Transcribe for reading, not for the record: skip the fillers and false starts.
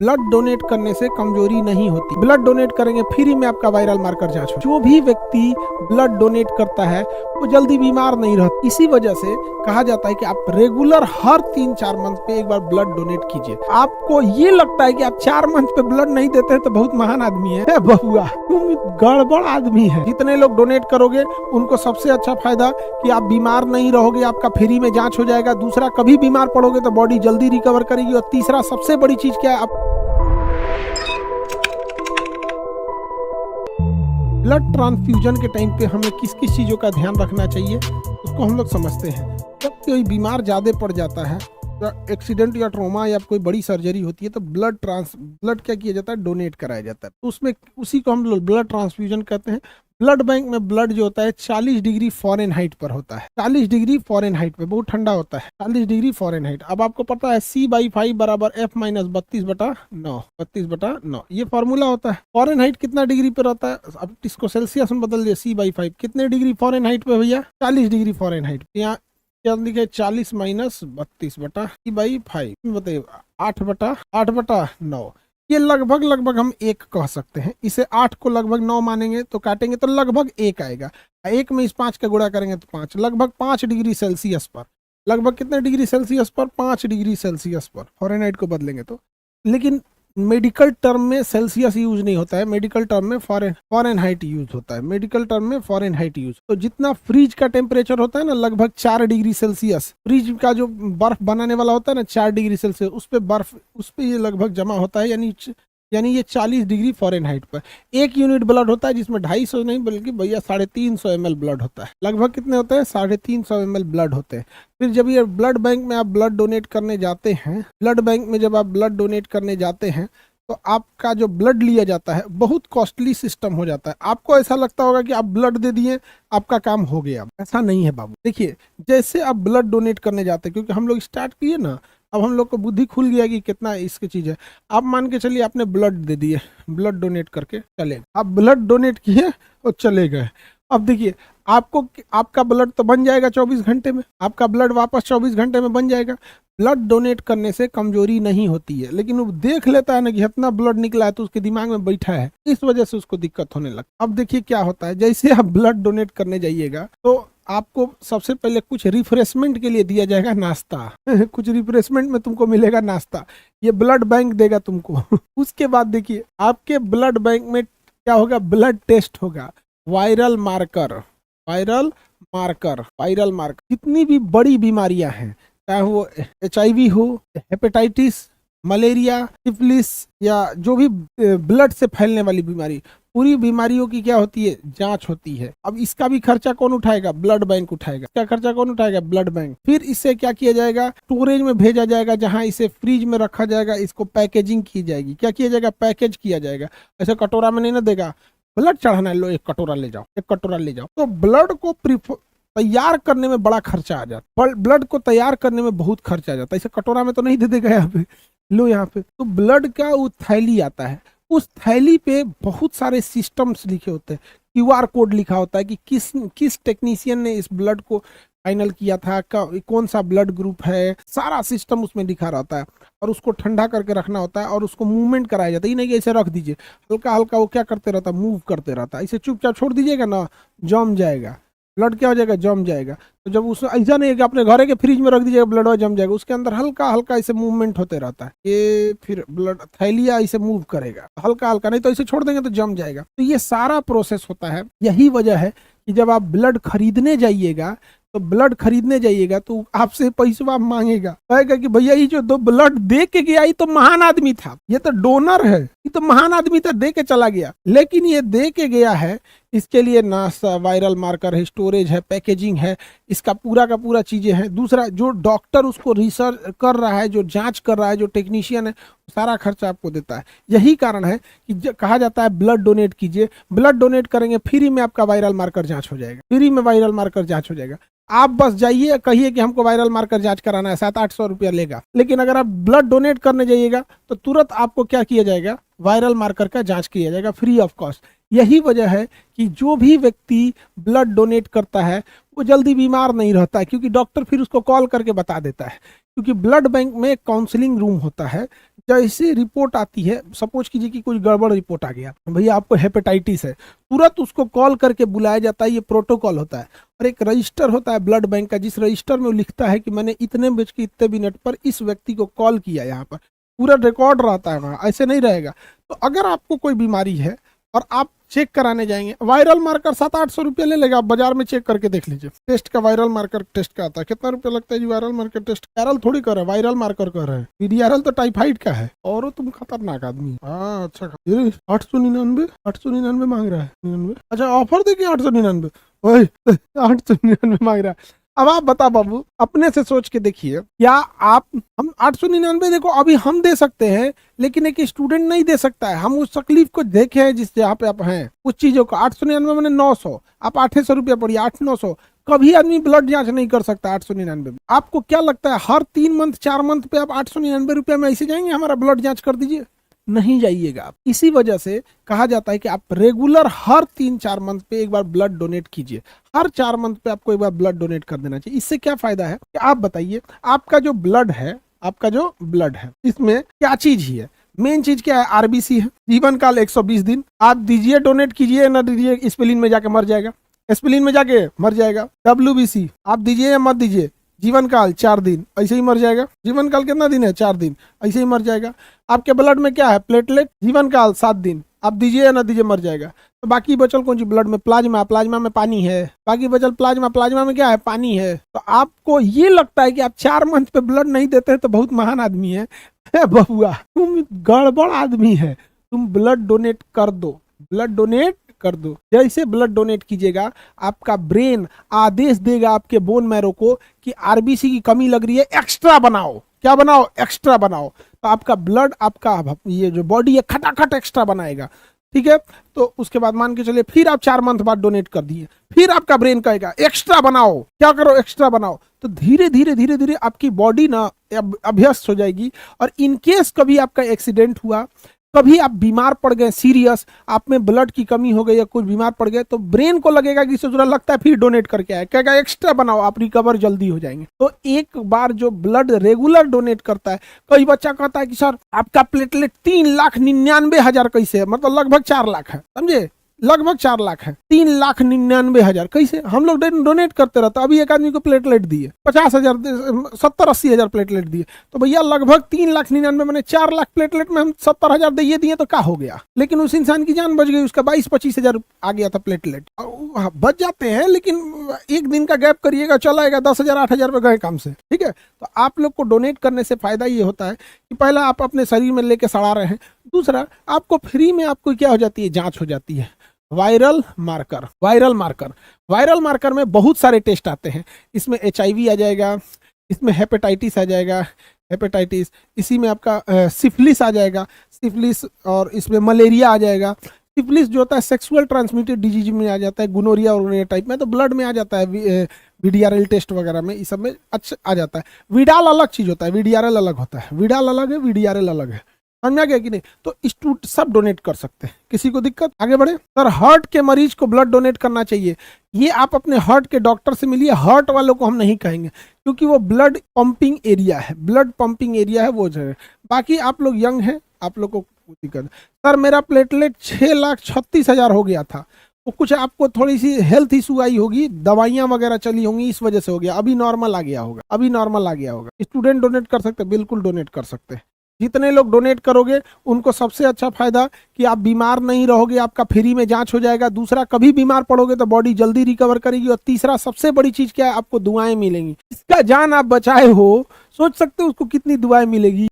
Blood donate करने से कमजोरी नहीं होती। ब्लड डोनेट करेंगे फ्री में आपका वायरल मार्कर जांच हो। जो भी व्यक्ति ब्लड डोनेट करता है वो जल्दी बीमार नहीं रहता। इसी वजह से कहा जाता है कि आप रेगुलर हर 3-4 मंथ पे एक बार ब्लड डोनेट कीजिए। आपको ये लगता है कि आप 4 मंथ पे ब्लड नहीं देते हैं तो बहुत महान आदमी है बहुआ, तुम गड़बड़ आदमी है। जितने लोग डोनेट करोगे उनको सबसे अच्छा फायदा कि आप बीमार नहीं रहोगे, आपका फ्री में जांच हो जाएगा। दूसरा, कभी बीमार पड़ोगे तो बॉडी जल्दी रिकवर करेगी। और तीसरा सबसे बड़ी चीज क्या है, आप ब्लड ट्रांसफ्यूजन के टाइम पे हमें किस किस चीज़ों का ध्यान रखना चाहिए उसको हम लोग समझते हैं। जब कोई बीमार ज़्यादा पड़ जाता है या एक्सीडेंट या ट्रॉमा या कोई बड़ी सर्जरी होती है तो ब्लड क्या किया जाता है, डोनेट कराया जाता है। तो उसमें उसी को हम लोग ब्लड ट्रांसफ्यूजन कहते हैं। ब्लड बैंक में ब्लड जो होता है 40 डिग्री फ़ारेनहाइट पर होता है। 40 डिग्री फ़ारेनहाइट पे, बहुत ठंडा होता है। 40 डिग्री फ़ारेनहाइट। अब आपको पता है C/5 बराबर F - 32/9, 32/9 ये फॉर्मूला होता है। फ़ारेनहाइट कितना डिग्री पे रहता है, अब इसको सेल्सियस में बदल दिया। C/5 कितने डिग्री फ़ारेनहाइट पे भैया, 40 डिग्री फ़ारेनहाइट। यहाँ क्या लिखे, 40 - 32/C/5 बताइए, 8/9। ये लगभग हम 1 कह सकते हैं। इसे 8 को लगभग 9 मानेंगे तो काटेंगे तो लगभग 1 आएगा। 1 में इस 5 का गुणा करेंगे तो 5, लगभग 5 डिग्री सेल्सियस पर। लगभग कितने डिग्री सेल्सियस पर, 5 डिग्री सेल्सियस पर फ़ारेनहाइट को बदलेंगे तो। लेकिन मेडिकल टर्म में सेल्सियस यूज नहीं होता है, मेडिकल टर्म में फ़ारेनहाइट यूज होता है। मेडिकल टर्म में फ़ारेनहाइट यूज। तो जितना फ्रिज का टेम्परेचर होता है ना, लगभग 4 डिग्री सेल्सियस, फ्रिज का जो बर्फ बनाने वाला होता है ना 4 डिग्री सेल्सियस, उस पे ये लगभग जमा होता है। यानी ये 40 डिग्री फ़ारेनहाइट पर 1 यूनिट ब्लड होता है, जिसमें 250 नहीं बल्कि भैया 350 ml ब्लड होता है। लगभग कितने होते हैं, 350 ml ब्लड होते हैं। फिर जब ये ब्लड बैंक में आप ब्लड डोनेट करने जाते हैं, ब्लड बैंक में जब आप ब्लड डोनेट करने जाते हैं तो आपका जो ब्लड लिया जाता है बहुत कॉस्टली सिस्टम हो जाता है। आपको ऐसा लगता होगा कि आप ब्लड दे दिए, आपका काम हो गया। ऐसा नहीं है बाबू। देखिए, जैसे आप ब्लड डोनेट करने जाते हैं, क्योंकि हम लोग स्टार्ट किए ना, अब हम लोग को बुद्धि खुल गया कि कितना इसकी चीज़ है। आप मान के चलिए आपने ब्लड दे दिए, ब्लड डोनेट करके चले, आप ब्लड डोनेट किए और चले गए। अब देखिए, आपका ब्लड तो बन जाएगा 24 घंटे में, आपका ब्लड वापस 24 घंटे में बन जाएगा। ब्लड डोनेट करने से कमजोरी नहीं होती है, लेकिन वो देख लेता है ना कि इतना ब्लड निकला है तो उसके दिमाग में बैठा है, इस वजह से उसको दिक्कत होने लगती। अब देखिए क्या होता है, जैसे आप ब्लड डोनेट करने जाइएगा तो आपको सबसे पहले कुछ रिफ्रेशमेंट के लिए दिया जाएगा नाश्ता कुछ रिफ्रेशमेंट में तुमको मिलेगा नाश्ता, ये ब्लड बैंक देगा तुमको उसके बाद देखिए आपके ब्लड बैंक में क्या होगा, ब्लड टेस्ट होगा, वायरल मार्कर। जितनी भी बड़ी बीमारियां हैं, चाहे वो HIV हो, हेपेटाइटिस, मलेरिया, सिफिलिस या जो भी ब्लड से फैलने वाली बीमारी, पूरी बीमारियों की क्या होती है, जांच होती है। अब इसका भी खर्चा कौन उठाएगा, ब्लड बैंक उठाएगा। इसका खर्चा कौन उठाएगा, ब्लड बैंक। फिर इससे क्या किया जाएगा, स्टोरेज में भेजा जाएगा, जहां इसे फ्रिज में रखा जाएगा। इसको पैकेजिंग की जाएगी। क्या किया जाएगा, पैकेज किया जाएगा। ऐसे कटोरा में नहीं ना देगा, ब्लड चढ़ाना है, लो 1 कटोरा ले जाओ, 1 कटोरा ले जाओ। तो ब्लड को तैयार करने में बड़ा खर्चा आ जाता है। ब्लड को तैयार करने में बहुत खर्चा आ जाता है। इसे कटोरा में तो नहीं दे देगा यहाँ पे, लो यहाँ पे। तो ब्लड का वो थैली आता है, उस थैली पे बहुत सारे सिस्टम्स लिखे होते हैं, QR कोड लिखा होता है कि किस टेक्नीशियन ने इस ब्लड को फाइनल किया था, कौन सा ब्लड ग्रुप है, सारा सिस्टम उसमें लिखा रहता है। और उसको ठंडा करके रखना होता है और उसको मूवमेंट कराया जाता है। ये नहीं कि ऐसे रख दीजिए, हल्का हल्का वो क्या करते रहता है, मूव करते रहता है। इसे चुपचाप छोड़ दीजिएगा ना, जम जाएगा ब्लड, क्या हो जाएगा, जम जाएगा। तो जब उसमें ऐसा नहीं है कि अपने घर के फ्रिज में रख दीजिएगा ब्लड और जम जाएगा, उसके अंदर हल्का हल्का ऐसे मूवमेंट होते रहता है। ये फिर ब्लड थैलिया ऐसे मूव करेगा हल्का हल्का, नहीं तो इसे छोड़ देंगे तो जम जाएगा। तो ये सारा प्रोसेस होता है। यही वजह है कि जब आप ब्लड खरीदने जाइएगा तो आपसे पैसा मांगेगा, कहेगा कि भैया ये जो 2 ब्लड दे के गया ये तो महान आदमी था, ये तो डोनर है, ये तो महान आदमी था, दे के चला गया। लेकिन ये दे के गया है, इसके लिए नाश्ता, वायरल मार्कर है, स्टोरेज है, पैकेजिंग है, इसका पूरा का पूरा चीजें हैं। दूसरा, जो डॉक्टर उसको रिसर्च कर रहा है, जो जांच कर रहा है, जो टेक्नीशियन है, सारा खर्चा आपको देता है। यही कारण है कि कहा जाता है ब्लड डोनेट कीजिए। ब्लड डोनेट करेंगे फ्री में आपका वायरल मार्कर जांच हो जाएगा, फ्री में वायरल मार्कर जांच हो जाएगा। आप बस जाइए, कहिए कि हमको वायरल मार्कर जांच कराना है, 700-800 रुपया लेगा। लेकिन अगर आप ब्लड डोनेट करने जाइएगा तो तुरंत आपको क्या किया जाएगा, वायरल मार्कर का जांच किया जाएगा फ्री ऑफ कॉस्ट। यही वजह है कि जो भी व्यक्ति ब्लड डोनेट करता है वो जल्दी बीमार नहीं रहता है, क्योंकि डॉक्टर फिर उसको कॉल करके बता देता है। क्योंकि ब्लड बैंक में काउंसलिंग रूम होता है, जैसे रिपोर्ट आती है, सपोज कीजिए कि कोई गड़बड़ रिपोर्ट आ गया, भैया आपको हेपेटाइटिस है, तुरंत उसको कॉल करके बुलाया जाता है। ये प्रोटोकॉल होता है। और एक रजिस्टर होता है ब्लड बैंक का, जिस रजिस्टर में वो लिखता है कि मैंने इतने बज के इतने मिनट पर इस व्यक्ति को कॉल किया, यहाँ पर पूरा रिकॉर्ड रहता है वहाँ, ऐसे नहीं रहेगा। तो अगर आपको कोई बीमारी है और आप चेक कराने जाएंगे, वायरल मार्कर 700-800 रुपये ले लेगा, आप बाजार में चेक करके देख लीजिए। टेस्ट का वायरल मार्कर टेस्ट का आता है, कितना रुपया लगता है जी वायरल मार्कर टेस्ट? वायरल थोड़ी कर रहे हैं, वायरल मार्कर कर रहे हैं। वीडियारल तो टाइफाइड का है। और तुम खतरनाक आदमी। हाँ अच्छा, 899 मांग रहा है। 99, अच्छा ऑफर देखिए 899, वही 899 मांग रहा है। अब आप बता बाबू, अपने से सोच के देखिए, क्या आप हम 899 देखो अभी हम दे सकते हैं, लेकिन एक स्टूडेंट नहीं दे सकता है। हम उस तकलीफ को देखे हैं जिस जहाँ पे आप हैं, उस चीजों को 899 मैंने 900, आप 800 रुपया पड़िए, 800-900। कभी आदमी ब्लड जांच नहीं कर सकता 899 में। आपको क्या लगता है हर 3 मंथ 4 मंथ पे आप 899 रुपया में ऐसे जाएंगे हमारा ब्लड जांच कर दीजिए? नहीं जाइएगा आप। इसी वजह से कहा जाता है कि आप रेगुलर हर 3-4 मंथ पे एक बार ब्लड डोनेट कीजिए। हर 4 मंथ पे आपको एक बार ब्लड डोनेट कर देना चाहिए। इससे क्या फायदा है कि आप बताइए, आपका जो ब्लड है, इसमें क्या चीज ही है? मेन चीज क्या है? आरबीसी है। जीवन काल 120 दिन। आप दीजिए, डोनेट कीजिए, ना दीजिए स्पेलिन में जाके मर जाएगा, एस्पिरिन में जाके मर जाएगा। WBC आप दीजिए या मत दीजिए, जीवन काल 4 दिन, ऐसे ही मर जाएगा। जीवन काल कितना दिन है? 4 दिन, ऐसे ही मर जाएगा। आपके ब्लड में क्या है? प्लेटलेट। जीवन काल 7 दिन, आप दीजिए या ना दीजिए मर जाएगा। तो बाकी बचल कौन सी ब्लड में? प्लाज्मा में पानी है। बाकी बचल प्लाज्मा में क्या है? पानी है। तो आपको ये लगता है कि आप 4 मंथ पे ब्लड नहीं देते हैं तो बहुत महान आदमी है? बबुआ, तुम गड़बड़ आदमी है। तुम ब्लड डोनेट कर दो, ब्लड डोनेट कर दो। जैसे ब्लड डोनेट कीजिएगा, आपका ब्रेन आदेश देगा आपके बोन मैरो को कि आरबीसी की कमी लग रही है, एक्स्ट्रा बनाओ। क्या बनाओ? एक्स्ट्रा बनाओ। तो आपका ब्लड, आपका ये जो बॉडी है, खटाखट एक्स्ट्रा बनाएगा। ठीक है, तो उसके बाद मान के चलिए फिर आप 4 मंथ बाद डोनेट कर दिए, फिर आपका ब्रेन कहेगा एक्स्ट्रा बनाओ। क्या करो? एक्स्ट्रा बनाओ। तो धीरे धीरे आपकी बॉडी ना अभ्यस्त हो जाएगी। और इनकेस कभी आपका एक्सीडेंट हुआ, कभी आप बीमार पड़ गए सीरियस, आप में ब्लड की कमी हो गई या कुछ बीमार पड़ गए, तो ब्रेन को लगेगा कि इससे जरूरत लगता है, फिर डोनेट करके आए, कहेगा एक्स्ट्रा बनाओ, आप रिकवर जल्दी हो जाएंगे। तो एक बार जो ब्लड रेगुलर डोनेट करता है, कई बच्चा कहता है कि सर आपका प्लेटलेट 3,99,000 कैसे है? मतलब लगभग 4 लाख है, समझे? लगभग 4 लाख है। 3,99,000 कैसे? हम लोग डोनेट करते रहते। अभी एक आदमी को प्लेटलेट दिए 50,000, 70-80 हजार प्लेटलेट दिए, तो भैया लगभग 3,99,000 मैंने 4 लाख प्लेटलेट में हम 70,000 दिए तो क्या हो गया? लेकिन उस इंसान की जान बच गई, उसका 22-25 हजार आ गया था प्लेटलेट। बच जाते हैं, लेकिन एक दिन का गैप करिएगा, चला आएगा 10,000 8,000 पे गए काम से। ठीक है, तो आप लोग को डोनेट करने से फायदा ये होता है कि पहला आप अपने शरीर में लेके सड़ा रहे हैं, दूसरा आपको फ्री में आपको क्या हो जाती है? जांच हो जाती है। वायरल मार्कर में बहुत सारे टेस्ट आते हैं। इसमें HIV आ जाएगा, इसमें हेपेटाइटिस आ जाएगा, हेपेटाइटिस, इसी में आपका सिफिलिस आ जाएगा, सिफिलिस, और इसमें मलेरिया आ जाएगा। सिफिलिस जो होता है सेक्सुअल ट्रांसमिटेड डिजीज में आ जाता है, गुनोरिया और टाइप में, तो ब्लड में आ जाता है। VDRL टेस्ट वगैरह में इस सब में अच्छा आ जाता है। विडाल अलग चीज होता है, VDRL अलग होता है। विडाल अलग है, VDRL अलग है। समझ में आ गया कि नहीं? तो स्टूडेंट सब डोनेट कर सकते हैं, किसी को दिक्कत? आगे बढ़े सर। हार्ट के मरीज को ब्लड डोनेट करना चाहिए, ये आप अपने हार्ट के डॉक्टर से मिलिए। हार्ट वालों को हम नहीं कहेंगे, क्योंकि वो ब्लड पंपिंग एरिया है, वो जो है। बाकी आप लोग यंग हैं, आप लोग को दिक्कत। सर मेरा प्लेटलेट 6,36,000 हो गया था, वो कुछ आपको थोड़ी सी हेल्थ इशू आई होगी, दवाइयां वगैरह चली होंगी, इस वजह से हो गया। अभी नॉर्मल आ गया होगा। स्टूडेंट डोनेट कर सकते, बिल्कुल डोनेट कर सकते हैं। जितने लोग डोनेट करोगे उनको सबसे अच्छा फायदा कि आप बीमार नहीं रहोगे, आपका फ्री में जांच हो जाएगा। दूसरा, कभी बीमार पड़ोगे तो बॉडी जल्दी रिकवर करेगी। और तीसरा सबसे बड़ी चीज क्या है? आपको दुआएं मिलेंगी। इसका जान आप बचाए हो, सोच सकते हो उसको कितनी दुआएं मिलेगी।